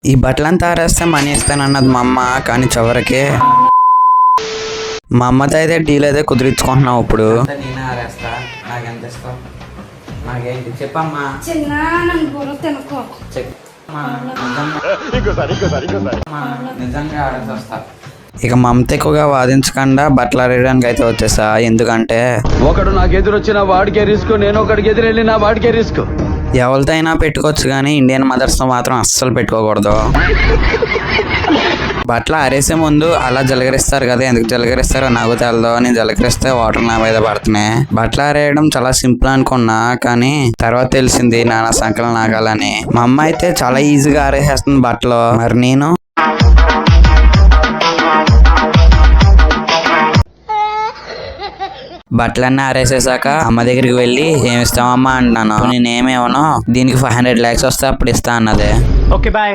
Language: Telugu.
ఈ బట్టలంతా ఆరేస్తే మనీ ఇస్తానన్నది మా అమ్మ, కానీ చివరికి మా అమ్మతో అయితే డీల్ అయితే కుదిరించుకుంటున్నావు. ఇప్పుడు నేనే ఆరేస్తా, నాకెంత ఇస్తావు? నాకేంటి చెప్పమ్మా. నిజంగా ఆడేసి వస్తా. ఇక మమత ఎక్కువగా వాదించకుండా బట్టలు ఆడడానికి అయితే వచ్చేసా. ఎందుకంటే ఒకడు నాకు ఎదురొచ్చిన వాడికే రిస్క్, నేను ఒకడికి ఎదురెళ్ళిన వాడికే రిస్క్. ఎవరితో అయినా పెట్టుకోవచ్చు కానీ ఇండియన్ మదర్స్తో మాత్రం అస్సలు పెట్టుకోకూడదు. బట్టలు ఆరేసే ముందు అలా జలగరిస్తారు కదా, ఎందుకు జలగరిస్తారో నాకు తెలదు. నేను జలగరిస్తే వాటర్ నా మీద పడుతున్నాయి. బట్టలు ఆరేయడం చాలా సింపుల్ అనుకున్నా, కానీ తర్వాత తెలిసింది నానా సంకలం నాగాలని. మా అమ్మ అయితే చాలా ఈజీగా ఆరేసేస్తుంది బట్టలు. మరి నేను బట్టలన్నీ ఆరేసేసాక అమ్మ దగ్గరికి వెళ్ళి ఏమి ఇస్తామమ్మా అంటున్నాను. నేనేమేమనో దీనికి 500 lakhs వస్తే అప్పుడు ఇస్తా అన్నదే. Okay bye.